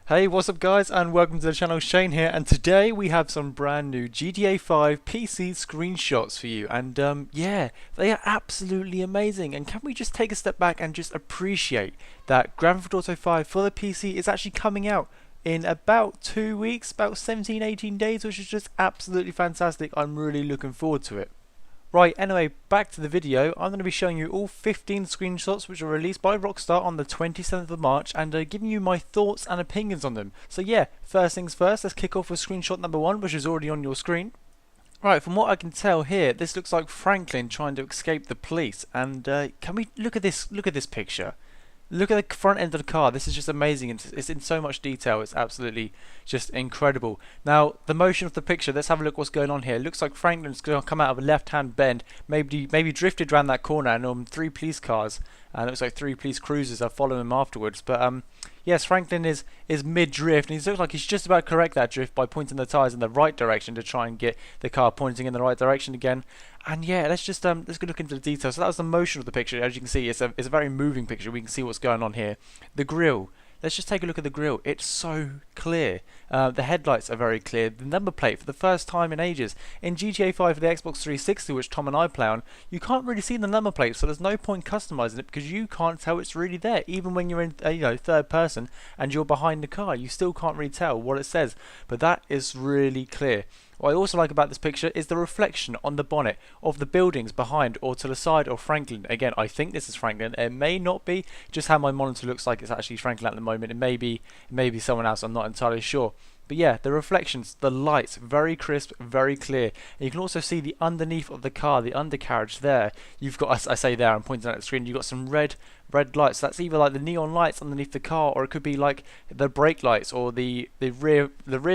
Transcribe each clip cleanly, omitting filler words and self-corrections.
Hey, what's up guys, and welcome to the channel. Shane here, and today we have some brand new GTA 5 PC screenshots for you, and yeah, they are absolutely amazing. And can we just take a step back and just appreciate that Grand Theft Auto 5 for the PC is actually coming out in about 2 weeks, about 17, 18 days, which is just absolutely fantastic. I'm really looking forward to it. Right, anyway, back to the video. I'm going to be showing you all 15 screenshots which were released by Rockstar on the 27th of March and giving you my thoughts and opinions on them. So yeah, first things first, let's kick off with screenshot number 1, which is already on your screen. Right, from what I can tell here, this looks like Franklin trying to escape the police. And can we look at this? Look at this picture. Look at the front end of the car. This is just amazing. It's in so much detail. It's absolutely just incredible. Now, the motion of the picture. Let's have a look what's going on here. It looks like Franklin's going to come out of a left-hand bend. Maybe drifted around that corner, and 3 police cars. And it looks like 3 police cruisers are following him afterwards. But yes, Franklin is mid-drift, and he looks like he's just about to correct that drift by pointing the tyres in the right direction to try and get the car pointing in the right direction again. And yeah, let's go look into the details. So that was the motion of the picture. As you can see, it's a very moving picture. We can see what's going on here. The grille. Let's just take a look at the grille. It's so clear. The headlights are very clear. The number plate, for the first time in ages. In GTA 5 for the Xbox 360, which Tom and I play on, you can't really see the number plate, so there's no point customizing it because you can't tell it's really there. Even when you're in third person and you're behind the car, you still can't really tell what it says. But that is really clear. What I also like about this picture is the reflection on the bonnet of the buildings behind or to the side of Franklin. Again, I think this is Franklin. It may not be. Just how my monitor looks like it's actually Franklin at the moment. It may be someone else. I'm not entirely sure. But yeah, the reflections, the lights, very crisp, very clear. And you can also see the underneath of the car, the undercarriage there. You've got, as I say there, I'm pointing at the screen, you've got some red lights. That's either like the neon lights underneath the car, or it could be like the brake lights or the rear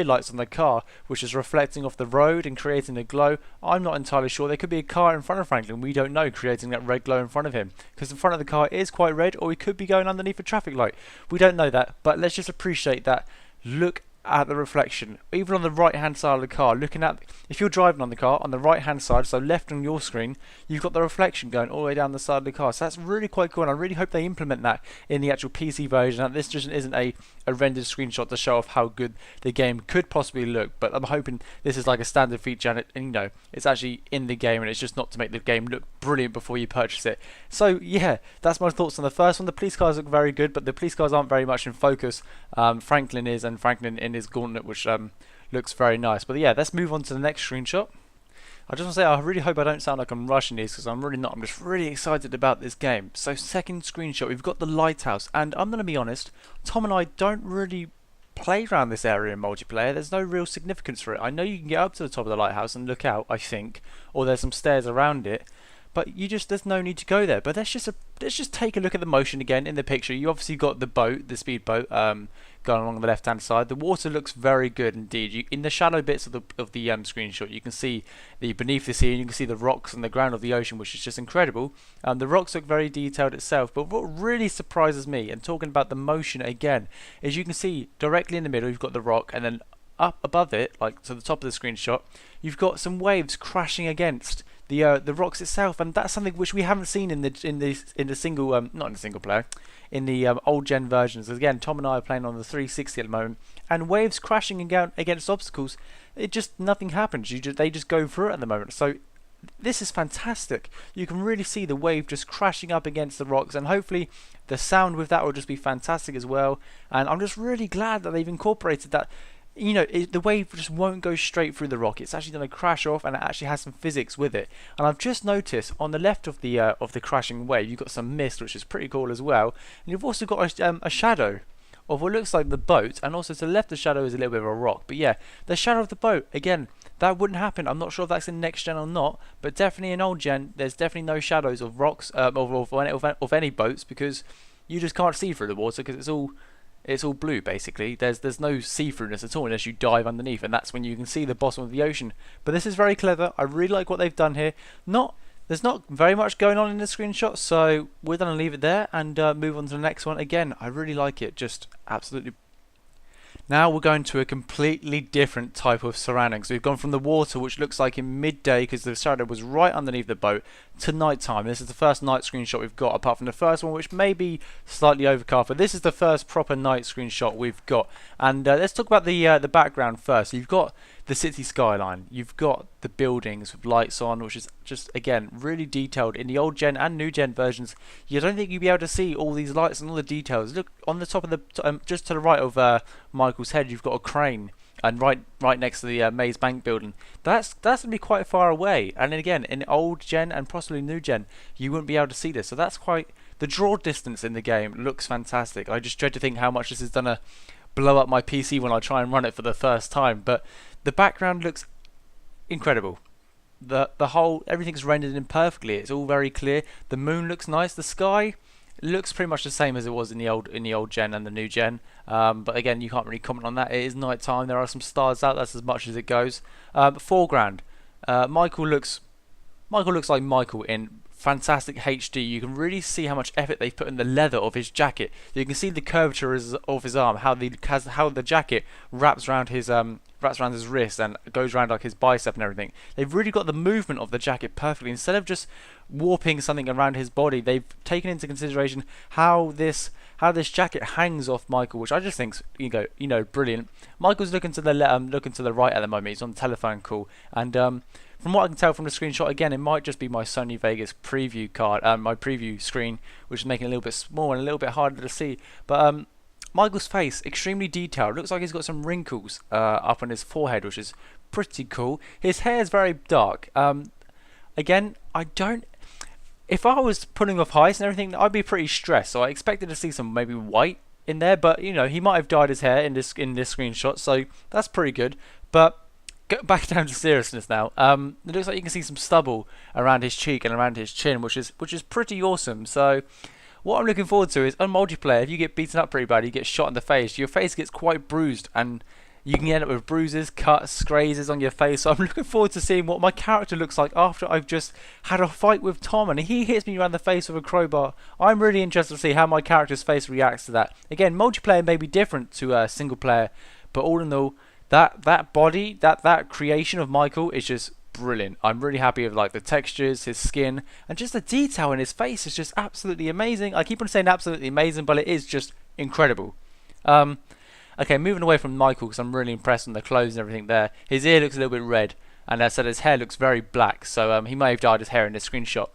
lights on the car, which is reflecting off the road and creating a glow. I'm not entirely sure. There could be a car in front of Franklin, we don't know, creating that red glow in front of him, because the front of the car is quite red, or he could be going underneath a traffic light. We don't know that, but let's just appreciate that. Look at the reflection, even on the right hand side of the car. Looking at, if you're driving on the car, on the right hand side, so left on your screen, you've got the reflection going all the way down the side of the car. So that's really quite cool, and I really hope they implement that in the actual PC version. And this just isn't a rendered screenshot to show off how good the game could possibly look, but I'm hoping this is like a standard feature, and it's actually in the game, and it's just not to make the game look brilliant before you purchase it. So yeah, that's my thoughts on the first one. The police cars look very good, but the police cars aren't very much in focus. Franklin is, and Franklin in his gauntlet, which looks very nice. But yeah, let's move on to the next screenshot. I just want to say, I really hope I don't sound like I'm rushing these, because I'm really not. I'm just really excited about this game. So second screenshot, we've got the Lighthouse, and I'm going to be honest, Tom and I don't really play around this area in multiplayer. There's no real significance for it. I know you can get up to the top of the lighthouse and look out, I think, or there's some stairs around it, but there's no need to go there. But let's just take a look at the motion again in the picture. You obviously got the boat, the speedboat, going along the left hand side. The water looks very good indeed. In the shallow bits of the screenshot, you can see the beneath the sea, and you can see the rocks and the ground of the ocean, which is just incredible. The rocks look very detailed itself, but what really surprises me, and talking about the motion again, is you can see directly in the middle you've got the rock, and then up above it, like to the top of the screenshot, you've got some waves crashing against the rocks itself, and that's something which we haven't seen in the single not in the single player, in the old gen versions. Again, Tom and I are playing on the 360 at the moment, and waves crashing against obstacles, nothing happens. They just go through it at the moment. So this is fantastic. You can really see the wave just crashing up against the rocks, and hopefully the sound with that will just be fantastic as well. And I'm just really glad that they've incorporated that. The wave just won't go straight through the rock. It's actually going to crash off, and it actually has some physics with it. And I've just noticed on the left of the crashing wave, you've got some mist, which is pretty cool as well. And you've also got a shadow of what looks like the boat, and also to the left of the shadow is a little bit of a rock. But yeah, the shadow of the boat, again, that wouldn't happen. I'm not sure if that's in next gen or not, but definitely in old gen, there's definitely no shadows of rocks of any boats, because you just can't see through the water, because it's all blue basically. There's no see-throughness at all unless you dive underneath, and that's when you can see the bottom of the ocean. But this is very clever. I really like what they've done here. There's not very much going on in this screenshot, so we're going to leave it there and move on to the next one. Again, I really like it. Just absolutely. Now we're going to a completely different type of surroundings. So we've gone from the water, which looks like in midday because the shadow was right underneath the boat, to nighttime. This is the first night screenshot we've got, apart from the first one, which may be slightly overcast. But this is the first proper night screenshot we've got. And let's talk about the background first. So you've got the city skyline. You've got the buildings with lights on, which is just, again, really detailed. In the old gen and new gen versions, you don't think you'd be able to see all these lights and all the details. Look on the top of the just to the right of Michael's head, you've got a crane, and right next to the Maze Bank building. That's gonna be quite far away. And then again, in old gen and possibly new gen, you wouldn't be able to see this. So that's quite, the draw distance in the game looks fantastic. I just dread to think how much this is gonna blow up my PC when I try and run it for the first time. But the background looks incredible. The whole, everything's rendered in perfectly. It's all very clear. The moon looks nice. The sky looks pretty much the same as it was in the old gen and the new gen. But again, you can't really comment on that. It is night time. There are some stars out. That's as much as it goes. Foreground. Michael looks like Michael in fantastic HD. You can really see how much effort they've put in the leather of his jacket. You can see the curvature of his arm, how the jacket wraps around his wrist and goes around like his bicep and everything. They've really got the movement of the jacket perfectly. Instead of just warping something around his body, they've taken into consideration how this jacket hangs off Michael, which I just think's brilliant. Michael's looking to the right at the moment. He's on the telephone call, and from what I can tell from the screenshot, again, it might just be my Sony Vegas preview card, my preview screen, which is making it a little bit small and a little bit harder to see. But Michael's face, extremely detailed. Looks like he's got some wrinkles up on his forehead, which is pretty cool. His hair is very dark. Again, if I was putting off heights and everything, I'd be pretty stressed. So I expected to see some maybe white in there, but he might have dyed his hair in this screenshot, so that's pretty good. But back down to seriousness now. It looks like you can see some stubble around his cheek and around his chin, which is pretty awesome. So what I'm looking forward to is on multiplayer, if you get beaten up pretty bad, you get shot in the face, your face gets quite bruised and you can end up with bruises, cuts, grazes on your face. So I'm looking forward to seeing what my character looks like after I've just had a fight with Tom and he hits me around the face with a crowbar. I'm really interested to see how my character's face reacts to that. Again, multiplayer may be different to single player, but all in all, that body, that creation of Michael is just brilliant. I'm really happy with like the textures, his skin, and just the detail in his face is just absolutely amazing. I keep on saying absolutely amazing, but it is just incredible. Okay, moving away from Michael because I'm really impressed with the clothes and everything there. His ear looks a little bit red, and as I said, his hair looks very black, so he may have dyed his hair in this screenshot.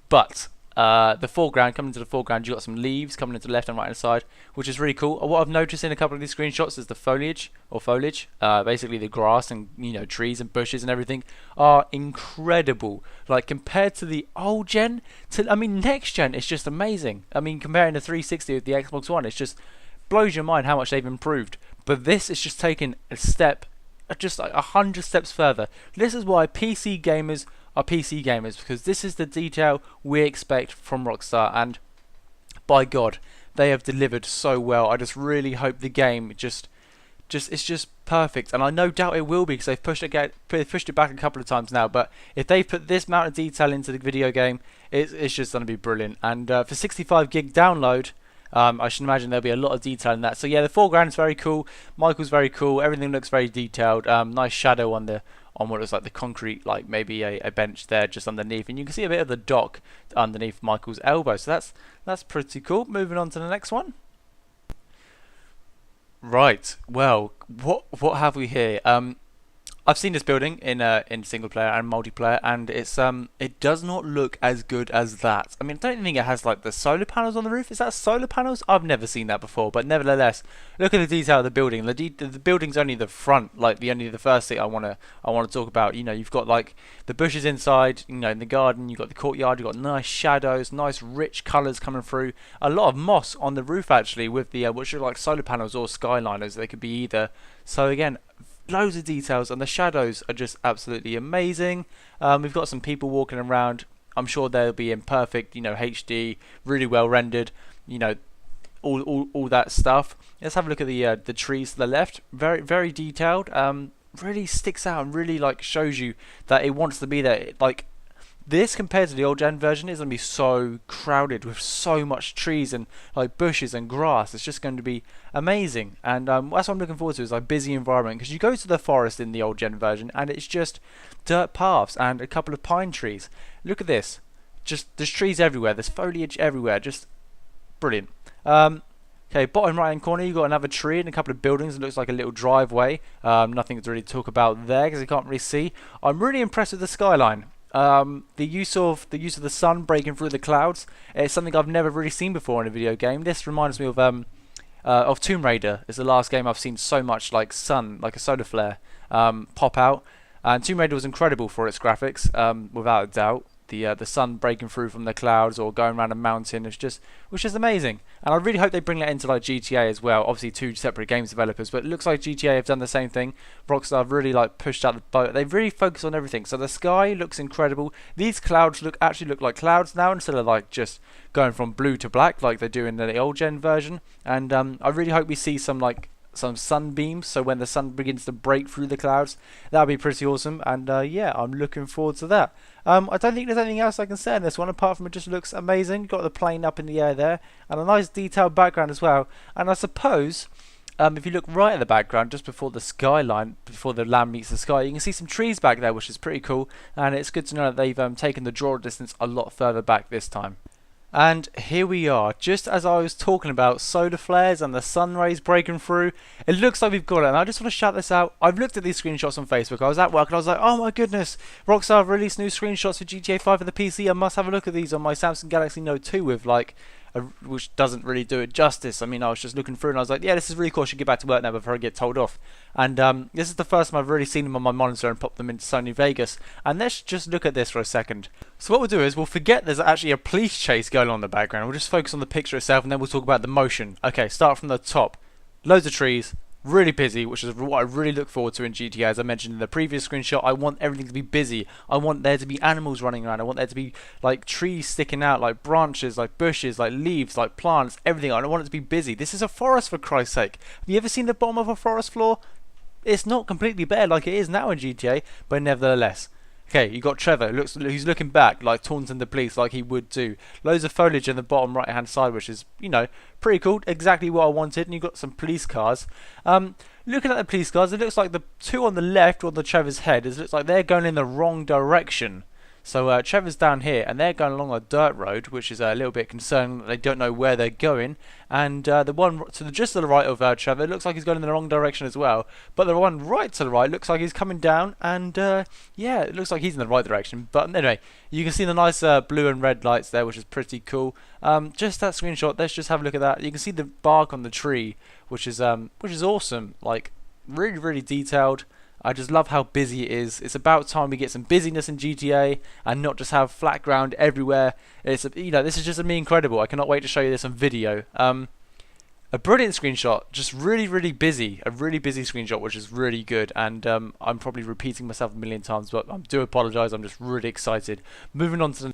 But the foreground, coming into the foreground, you've got some leaves coming into the left and right hand side, which is really cool. What I've noticed in a couple of these screenshots is the foliage, basically the grass and trees and bushes and everything are incredible. Like compared to the old gen, next gen, it's just amazing. Comparing the 360 with the Xbox One, it's just blows your mind how much they've improved. But this is just taking a step, just like 100 steps further. This is why PC gamers are PC gamers, because this is the detail we expect from Rockstar, and by God, they have delivered so well. I just really hope the game it's just perfect, and I no doubt it will be because they've pushed it back a couple of times now. But if they put this amount of detail into the video game, it's just going to be brilliant. And for 65 gig download, I should imagine there'll be a lot of detail in that. So yeah, the foreground is very cool. Michael's very cool. Everything looks very detailed. Nice shadow on what looks like the concrete, like maybe a bench there just underneath, and you can see a bit of the dock underneath Michael's elbow. So that's pretty cool. Moving on to the next one. Right. Well, what have we here? I've seen this building in single player and multiplayer, and it does not look as good as that. I don't think it has like the solar panels on the roof. Is that solar panels? I've never seen that before, but nevertheless, look at the detail of the building. The building's only the front, like the first thing I want to talk about. You've got like the bushes inside, in the garden. You've got the courtyard. You've got nice shadows, nice rich colours coming through. A lot of moss on the roof actually, with the which are like solar panels or skyliners. They could be either. So again, loads of details, and the shadows are just absolutely amazing. We've got some people walking around. I'm sure they'll be in perfect, HD, really well rendered, all that stuff. Let's have a look at the trees to the left. Very, very detailed. Really sticks out and really like shows you that it wants to be there. Like This compared to the old gen version is going to be so crowded with so much trees and like bushes and grass. It's just going to be amazing, and that's what I'm looking forward to, is like busy environment, because you go to the forest in the old gen version and it's just dirt paths and a couple of pine trees. Look at this, just there's trees everywhere, there's foliage everywhere, just brilliant. Okay, bottom right hand corner, you've got another tree and a couple of buildings. It looks like a little driveway. Nothing to really talk about there because you can't really see. I'm really impressed with the skyline. The use of the sun breaking through the clouds. It's something I've never really seen before in a video game. This reminds me of Tomb Raider. It's the last game I've seen so much like sun, like a solar flare, pop out. And Tomb Raider was incredible for its graphics, without a doubt. The sun breaking through from the clouds or going around a mountain was just amazing, and I really hope they bring that into like GTA as well. Obviously two separate games developers, but it looks like GTA have done the same thing. Rockstar have really like pushed out the boat. They've really focused on everything, so the sky looks incredible. These clouds actually look like clouds now, instead of like just going from blue to black like they do in the old gen version. And I really hope we see some sunbeams, so when the sun begins to break through the clouds, that'll be pretty awesome. And yeah, I'm looking forward to that. I don't think there's anything else I can say on this one apart from it just looks amazing. Got the plane up in the air there and a nice detailed background as well. And I suppose if you look right at the background, just before the skyline, before the land meets the sky, you can see some trees back there, which is pretty cool. And it's good to know that they've taken the draw distance a lot further back this time. And here we are, just as I was talking about solar flares and the sun rays breaking through. It looks like we've got it, and I just want to shout this out. I've looked at these screenshots on Facebook. I was at work and I was like, oh my goodness, Rockstar have released new screenshots for GTA 5 for the PC. I must have a look at these on my Samsung Galaxy Note 2 with like which doesn't really do it justice. I mean, I was just looking through and I was like, yeah, this is really cool. I should get back to work now before I get told off. And this is the first time I've really seen them on my monitor and popped them into Sony Vegas. And let's just look at this for a second. So what we'll do is we'll forget there's actually a police chase going on in the background. We'll just focus on the picture itself and then we'll talk about the motion. Okay, start from the top. Loads of trees. Really busy, which is what I really look forward to in GTA. As I mentioned in the previous screenshot, I want everything to be busy. I want there to be animals running around. I want there to be like trees sticking out, like branches, like bushes, like leaves, like plants, everything. I don't want it to be busy. This is a forest, for Christ's sake. Have you ever seen the bottom of a forest floor? It's not completely bare like it is now in GTA, but nevertheless. Okay, you got Trevor, who's looking back, like taunting the police like he would do. Loads of foliage in the bottom right hand side, which is, you know, pretty cool. Exactly what I wanted. And you've got some police cars. Looking at the police cars, it looks like the two on the left, on the Trevor's head, it looks like they're going in the wrong direction. So Trevor's down here, and they're going along a dirt road, which is a little bit concerning that they don't know where they're going. And the one just to the right of Trevor looks like he's going in the wrong direction as well. But the one right to the right looks like he's coming down, and yeah, it looks like he's in the right direction. But anyway, you can see the nice blue and red lights there, which is pretty cool. Just that screenshot. Let's just have a look at that. You can see the bark on the tree, which is awesome. Like really, really detailed. I just love how busy it is. It's about time we get some busyness in GTA and not just have flat ground everywhere. It's this is just incredible. I cannot wait to show you this on video. A brilliant screenshot, just really, really busy. A really busy screenshot, which is really good. And I'm probably repeating myself a million times, but I do apologise. I'm just really excited. Moving on to the...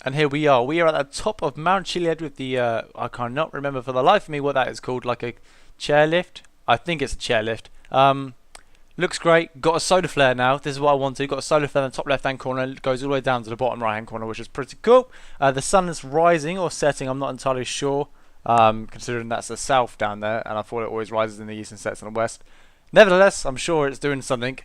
And here we are. We are at the top of Mount Chiliad with the... I cannot remember for the life of me what that is called. Like a chairlift? I think it's a chairlift. Looks great. Got a solar flare now. This is what I wanted. Got a solar flare in the top left hand corner. It goes all the way down to the bottom right hand corner, which is pretty cool. The sun is rising or setting. I'm not entirely sure, considering that's the south down there, and I thought it always rises in the east and sets in the west. Nevertheless, I'm sure it's doing something.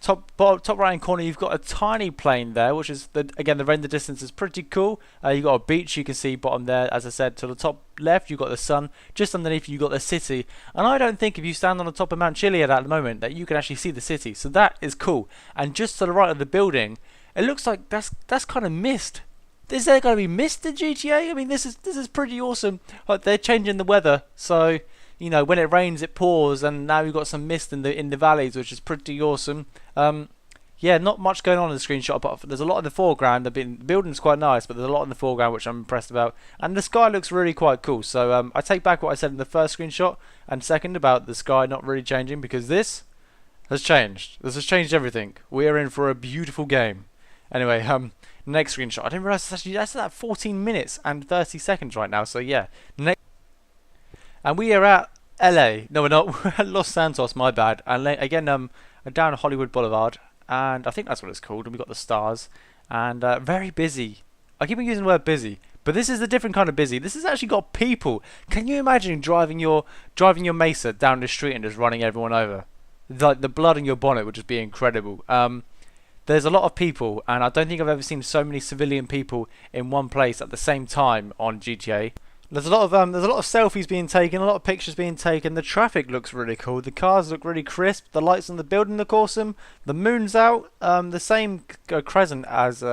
Top right hand corner, you've got a tiny plane there, which is again the render distance is pretty cool. You've got a beach, you can see bottom there. As I said, to the top left you've got the sun, just underneath you've got the city. And I don't think if you stand on the top of Mount Chiliad at the moment that you can actually see the city, so that is cool. And just to the right of the building, it looks like that's kind of mist. Is there going to be mist in GTA? I mean, this is pretty awesome. Like they're changing the weather, so you know, when it rains it pours, and now you've got some mist in the valleys, which is pretty awesome. Yeah, not much going on in the screenshot, but there's a lot in the foreground. The building's quite nice, but there's a lot in the foreground which I'm impressed about. And the sky looks really quite cool. So I take back what I said in the first screenshot and second about the sky not really changing, because this has changed. This has changed everything. We are in for a beautiful game. Anyway, next screenshot. I didn't realise that's at 14 minutes and 30 seconds right now. So yeah, next. And we are at LA. No, we're not. We're at Los Santos. My bad. And again, down Hollywood Boulevard. and I think that's what it's called. And we've got the stars, and very busy. I keep on using the word busy, but this is a different kind of busy. This has actually got people. Can you imagine driving your Mesa down the street and just running everyone over? Like the blood in your bonnet would just be incredible. There's a lot of people, and I don't think I've ever seen so many civilian people in one place at the same time on GTA. There's a lot of selfies being taken, a lot of pictures being taken. The traffic looks really cool. The cars look really crisp. The lights on the building look awesome. The moon's out. The same crescent as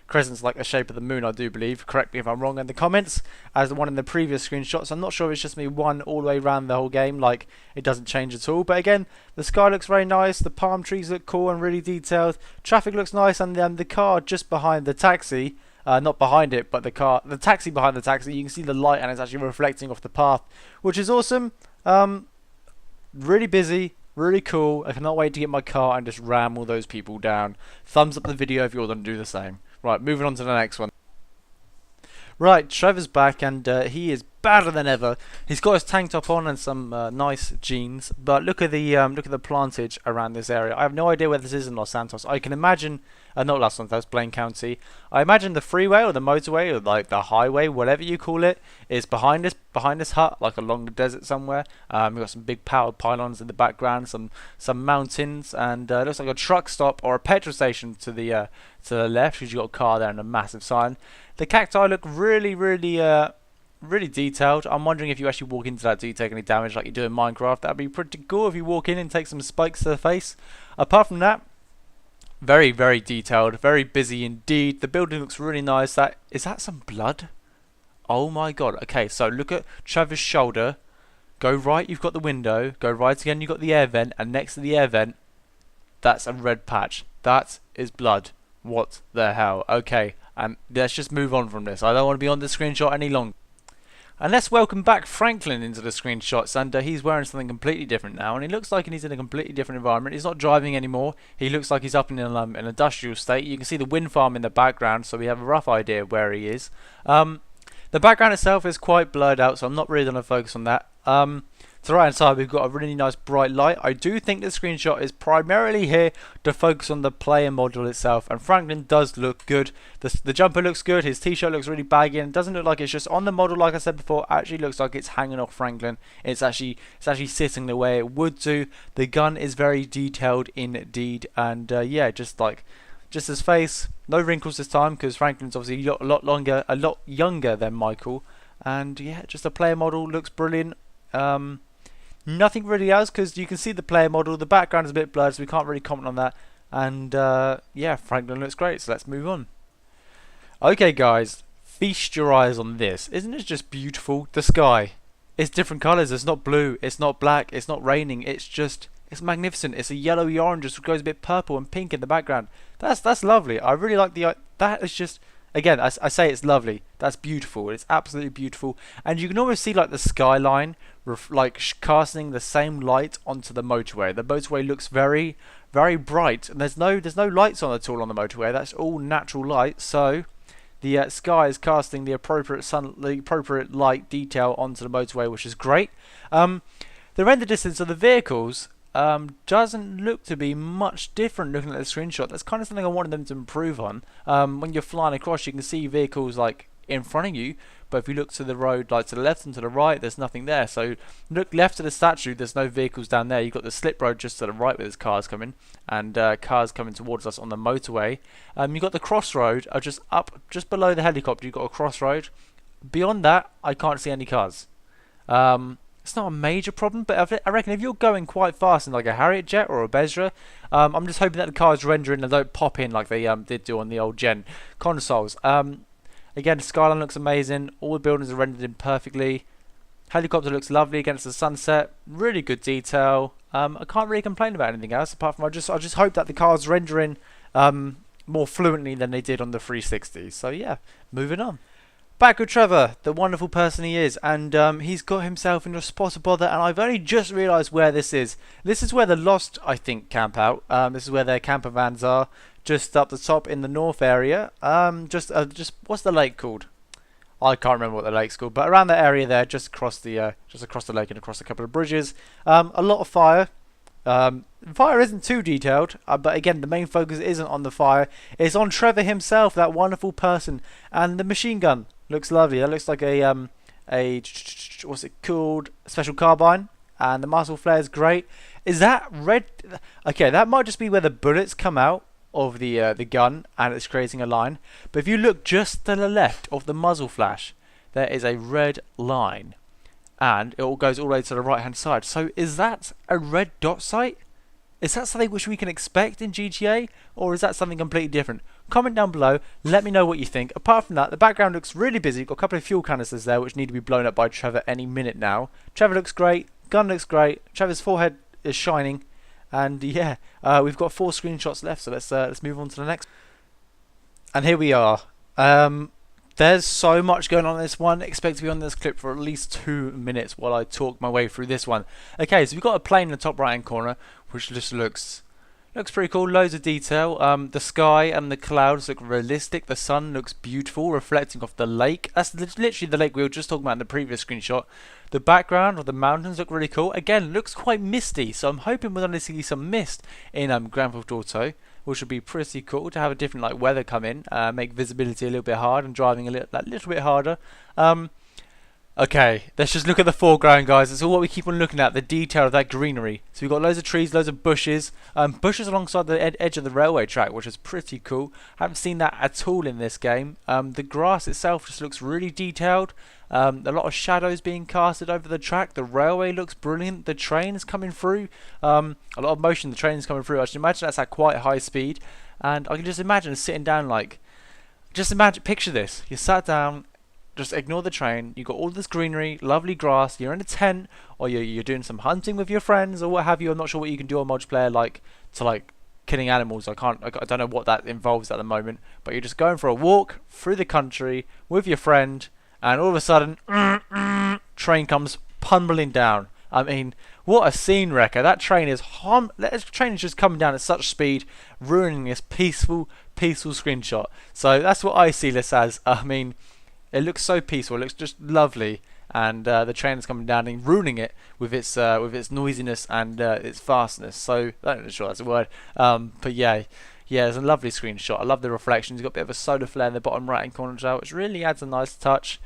crescent's like the shape of the moon, I do believe. Correct me if I'm wrong in the comments, as the one in the previous screenshots. I'm not sure if it's just me one all the way around the whole game, like it doesn't change at all. But again, the sky looks very nice. The palm trees look cool and really detailed. Traffic looks nice, and then the car just behind the taxi. Not behind it, but the taxi behind the taxi. You can see the light, and it's actually reflecting off the path, which is awesome. Really busy, really cool. I cannot wait to get my car and just ram all those people down. Thumbs up the video if you all want to do the same. Right, moving on to the next one. Right, Trevor's back, and he is badder than ever. He's got his tank top on and some nice jeans, but look at the plantage around this area. I have no idea where this is in Los Santos. I can imagine, not Los Santos, Blaine County. I imagine the freeway or the motorway or like the highway, whatever you call it, is behind this hut, like along the desert somewhere. We've got some big power pylons in the background, some mountains, and it looks like a truck stop or a petrol station to the left, because you've got a car there and a massive sign. The cacti look really detailed. I'm wondering if you actually walk into that, do you take any damage like you do in Minecraft? That'd be pretty cool if you walk in and take some spikes to the face. Apart from that, very detailed, very busy indeed. The building looks really nice. Is that some blood? Oh my god. Okay, so look at Trevor's shoulder. Go right, you've got the window. Go right again, you've got the air vent. And next to the air vent, that's a red patch. That is blood. What the hell? Okay, let's just move on from this. I don't want to be on the screenshot any longer. And let's welcome back Franklin into the screenshots, and he's wearing something completely different now, and he looks like he's in a completely different environment. He's not driving anymore. He looks like he's up in an industrial state. You can see the wind farm in the background, so we have a rough idea of where he is. The background itself is quite blurred out, so I'm not really going to focus on that. To the right hand side, we've got a really nice bright light. I do think the screenshot is primarily here to focus on the player module itself, and Franklin does look good. The jumper looks good, his t-shirt looks really baggy, and it doesn't look like it's just on the model like I said before. It actually looks like it's hanging off Franklin. It's actually sitting the way it would do. The gun is very detailed indeed, and yeah, just his face, no wrinkles this time, because Franklin's obviously a lot younger than Michael, and yeah, just the player model looks brilliant. Nothing really else, because you can see the player model. The background is a bit blurred, so we can't really comment on that. And yeah, Franklin looks great, so let's move on. Okay guys, feast your eyes on this. Isn't it just beautiful? The sky, it's different colours. It's not blue, it's not black, it's not raining. It's magnificent. It's a yellowy orange, just goes a bit purple and pink in the background. That's lovely. I really like that is just, again, I say it's lovely. That's beautiful. It's absolutely beautiful, and you can almost see like the skyline, casting the same light onto the motorway. The motorway looks very bright, and there's no lights on at all on the motorway. That's all natural light. So the sky is casting the appropriate light detail onto the motorway, which is great. The render distance of the vehicles doesn't look to be much different looking at the screenshot. That's kind of something I wanted them to improve on. When you're flying across, you can see vehicles like in front of you, but if you look to the road, like to the left and to the right, there's nothing there. So look left of the statue, there's no vehicles down there. You've got the slip road just to the right where there's cars coming, and cars coming towards us on the motorway. You've got the crossroad just below the helicopter. You've got a crossroad. Beyond that, I can't see any cars. It's not a major problem, but I reckon if you're going quite fast in like a Harrier jet or a Bezra, I'm just hoping that the cars render in and don't pop in like they did do on the old gen consoles. Again, the skyline looks amazing. All the buildings are rendered in perfectly. Helicopter looks lovely against the sunset. Really good detail. I can't really complain about anything else apart from I just hope that the cars render in more fluently than they did on the 360. So yeah, moving on. Back with Trevor, the wonderful person he is, and he's got himself into a spot of bother, and I've only just realised where this is. This is where the Lost, I think, camp out. This is where their camper vans are, just up the top in the north area. Just what's the lake called? I can't remember what the lake's called, but around that area there, just across the lake and across a couple of bridges. A lot of fire. The fire isn't too detailed, but again, the main focus isn't on the fire. It's on Trevor himself, that wonderful person, and the machine gun looks lovely. That looks like a what's it called? Special carbine, and the muzzle flare is great. Is that red? Okay, that might just be where the bullets come out of the gun, and it's creating a line. But if you look just to the left of the muzzle flash, there is a red line, and it all goes all the way to the right hand side. So is that a red dot sight? Is that something which we can expect in GTA, or is that something completely different? Comment down below, let me know what you think. Apart from that, the background looks really busy. Got a couple of fuel canisters there which need to be blown up by Trevor any minute now. Trevor looks great, gun looks great, Trevor's forehead is shining, and yeah, we've got 4 screenshots left, so let's move on to the next. And here we are. There's so much going on in this one. Expect to be on this clip for at least 2 minutes while I talk my way through this one. Okay, so we've got a plane in the top right hand corner, which just looks pretty cool. Loads of detail. The sky and the clouds look realistic. The sun looks beautiful, reflecting off the lake. That's literally the lake we were just talking about in the previous screenshot. The background of the mountains look really cool. Again, looks quite misty, so I'm hoping we're going to see some mist in Grand Theft Auto, which would be pretty cool to have a different like weather come in, make visibility a little bit hard and driving a little bit harder. Okay, let's just look at the foreground, guys. It's all what we keep on looking at, the detail of that greenery. So we've got loads of trees, loads of bushes, bushes alongside the edge of the railway track, which is pretty cool. Haven't seen that at all in this game. The grass itself just looks really detailed. A lot of shadows being casted over the track. The railway looks brilliant. The train is coming through. A lot of motion. The train is coming through. I should imagine that's at quite high speed. And I can just imagine sitting down like, picture this. You sat down. Just ignore the train. You've got all this greenery, lovely grass. You're in a tent, or you're doing some hunting with your friends, or what have you. I'm not sure what you can do on multiplayer, like killing animals. I don't know what that involves at the moment. But you're just going for a walk through the country with your friend, and all of a sudden, train comes pummeling down. I mean, what a scene wrecker! That train is just coming down at such speed, ruining this peaceful screenshot. So that's what I see this as. I mean, it looks so peaceful. It looks just lovely, and the train is coming down and ruining it with its noisiness and its fastness. So I'm not sure that's a word, but yeah, it's a lovely screenshot. I love the reflections. You've got a bit of a solar flare in the bottom right hand corner as well, which really adds a nice touch.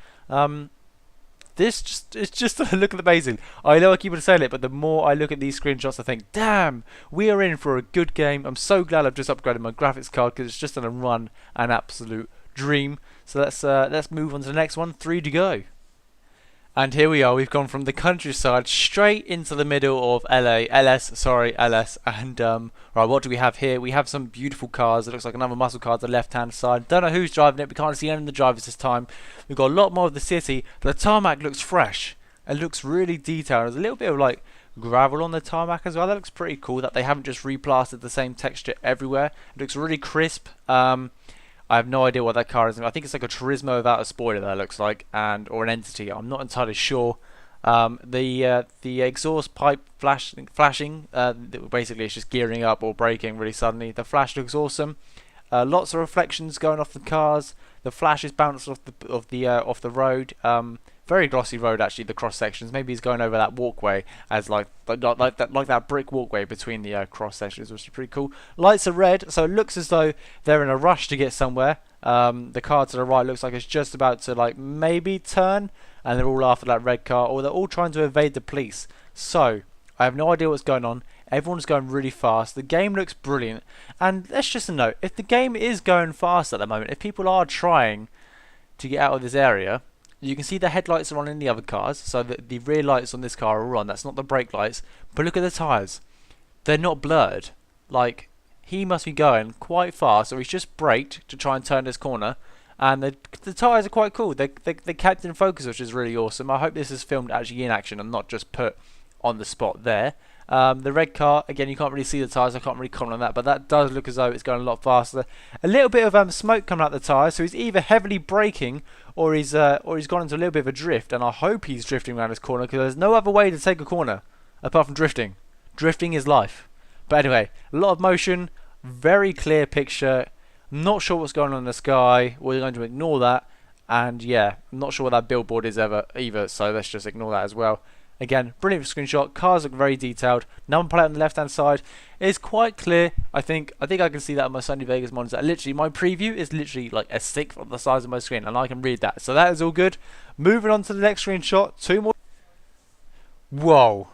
It's just look amazing. I know I keep on saying it, but the more I look at these screenshots, I think, damn, we are in for a good game. I'm so glad I've just upgraded my graphics card, because it's just going to run an absolute dream. So let's move on to the next one. 3 to go. And here we are. We've gone from the countryside straight into the middle of LS. And right, what do we have here? We have some beautiful cars. It looks like another muscle car to the left-hand side. Don't know who's driving it. We can't see any of the drivers this time. We've got a lot more of the city. The tarmac looks fresh. It looks really detailed. There's a little bit of like gravel on the tarmac as well. That looks pretty cool. That they haven't just replastered the same texture everywhere. It looks really crisp. I have no idea what that car is. I think it's like a Turismo without a spoiler, that looks like, or an Entity. I'm not entirely sure. The exhaust pipe flashing, basically it's just gearing up or braking really suddenly. The flash looks awesome. Lots of reflections going off the cars. The flash is bounced off the road. Very glossy road actually. The cross sections. Maybe he's going over that walkway as like that brick walkway between the cross sections, which is pretty cool. Lights are red, so it looks as though they're in a rush to get somewhere. The car to the right looks like it's just about to like maybe turn, and they're all after that red car, or they're all trying to evade the police. So I have no idea what's going on. Everyone's going really fast. The game looks brilliant, and let's just note, if the game is going fast at the moment, if people are trying to get out of this area, you can see the headlights are on in the other cars, so that the rear lights on this car are on. That's not the brake lights. But look at the tyres. They're not blurred. Like, he must be going quite fast, or he's just braked to try and turn this corner. And the tyres are quite cool. They're kept in focus, which is really awesome. I hope this is filmed actually in action and not just put on the spot there. The red car, again, you can't really see the tyres. I can't really comment on that, but that does look as though it's going a lot faster. A little bit of smoke coming out the tyres, so he's either heavily braking or he's gone into a little bit of a drift. And I hope he's drifting around this corner, because there's no other way to take a corner apart from drifting. Drifting is life. But anyway, a lot of motion, very clear picture. Not sure what's going on in the sky. We're going to ignore that. And yeah, I'm not sure what that billboard is either, so let's just ignore that as well. Again, brilliant screenshot. Cars look very detailed. Number plate on the left hand side is quite clear. I think I can see that on my Sony Vegas monitor. Literally, my preview is literally like a sixth of the size of my screen, and I can read that. So that is all good. Moving on to the next screenshot. Two more. Whoa.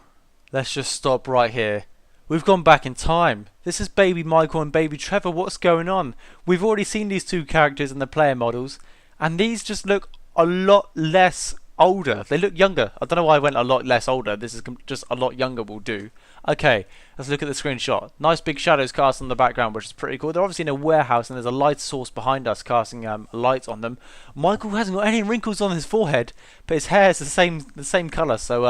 Let's just stop right here. We've gone back in time. This is baby Michael and baby Trevor. What's going on? We've already seen these two characters in the player models, and these just look a lot less older. They look younger. I don't know why I went a lot less older. This is just a lot younger will do. Okay, let's look at the screenshot. Nice big shadows cast on the background, which is pretty cool. They're obviously in a warehouse, and there's a light source behind us casting light on them. Michael hasn't got any wrinkles on his forehead, but his hair is the same colour. So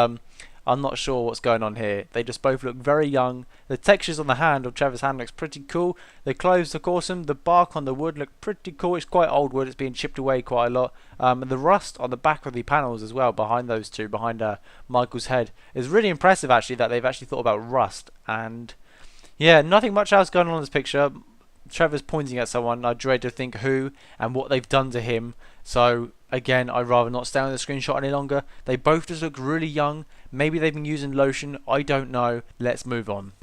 I'm not sure what's going on here. They just both look very young. The textures on the hand of Trevor's hand looks pretty cool. The clothes look awesome. The bark on the wood look pretty cool. It's quite old wood. It's being chipped away quite a lot. And the rust on the back of the panels as well, behind those two, behind Michael's head, is really impressive actually, that they've actually thought about rust. And yeah, nothing much else going on in this picture. Trevor's pointing at someone. I dread to think who and what they've done to him. So again, I'd rather not stay on the screenshot any longer. They both just look really young. Maybe they've been using lotion. I don't know. Let's move on.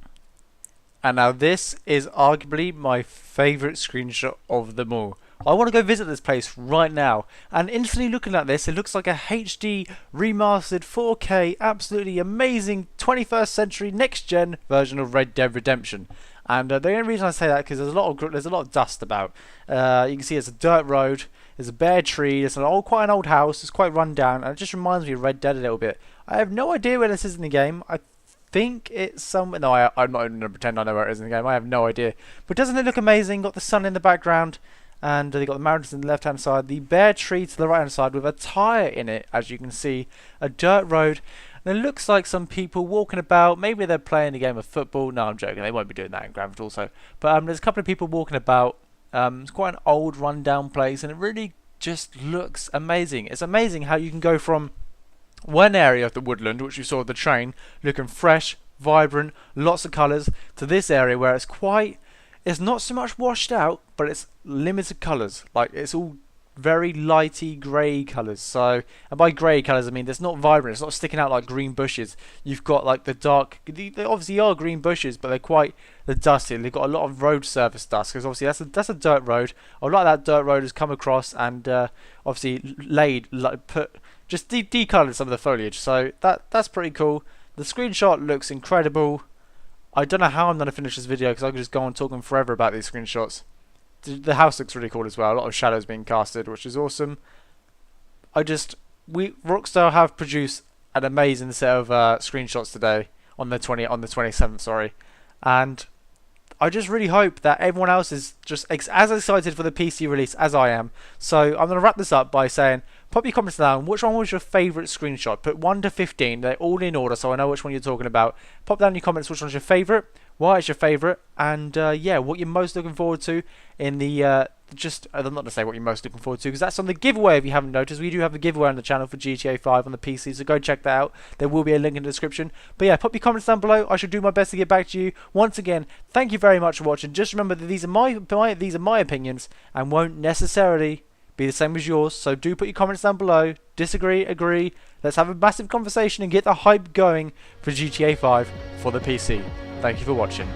And now this is arguably my favourite screenshot of them all. I want to go visit this place right now. And instantly looking at this, it looks like a HD remastered 4K, absolutely amazing 21st century next gen version of Red Dead Redemption. And the only reason I say that because there's a lot of dust about. You can see it's a dirt road. There's a bare tree. It's quite an old house. It's quite run down, and it just reminds me of Red Dead a little bit. I have no idea where this is in the game. I think it's somewhere. No, I'm not even gonna pretend I know where it is in the game. I have no idea. But doesn't it look amazing? Got the sun in the background, and they got the mountains on the left-hand side. The bare tree to the right-hand side with a tyre in it, as you can see. A dirt road. And it looks like some people walking about. Maybe they're playing a game of football. No, I'm joking. They won't be doing that in Grand Theft Auto. But there's a couple of people walking about. It's quite an old run-down place, and it really just looks amazing. It's amazing how you can go from one area of the woodland, which you saw the train, looking fresh, vibrant, lots of colours, to this area where it's not so much washed out, but it's limited colours. Like, it's all very lighty grey colours. So, and by grey colours I mean it's not vibrant, it's not sticking out like green bushes. You've got like the dark, they obviously are green bushes, but they're dusty. They've got a lot of road surface dust, because obviously that's a dirt road. A lot of that dirt road has come across and obviously decoloured some of the foliage. So that's pretty cool. The screenshot looks incredible. I don't know how I'm going to finish this video, because I could just go on talking forever about these screenshots. The house looks really cool as well. A lot of shadows being casted, which is awesome. Rockstar have produced an amazing set of screenshots today on the 27th, sorry. And I just really hope that everyone else is just as excited for the PC release as I am. So I'm going to wrap this up by saying, pop your comments down. Which one was your favourite screenshot? Put 1 to 15. They're all in order, so I know which one you're talking about. Pop down in your comments which one's your favourite, why it's your favourite, and yeah, what you're most looking forward to in the I'm not going to say what you're most looking forward to, because that's on the giveaway. If you haven't noticed, we do have a giveaway on the channel for GTA5 on the PC, so go check that out. There will be a link in the description. But yeah, pop your comments down below. I shall do my best to get back to you. Once again, thank you very much for watching. Just remember that these are my opinions and won't necessarily be the same as yours, so do put your comments down below. Disagree, agree, let's have a massive conversation and get the hype going for GTA 5 for the PC. Thank you for watching.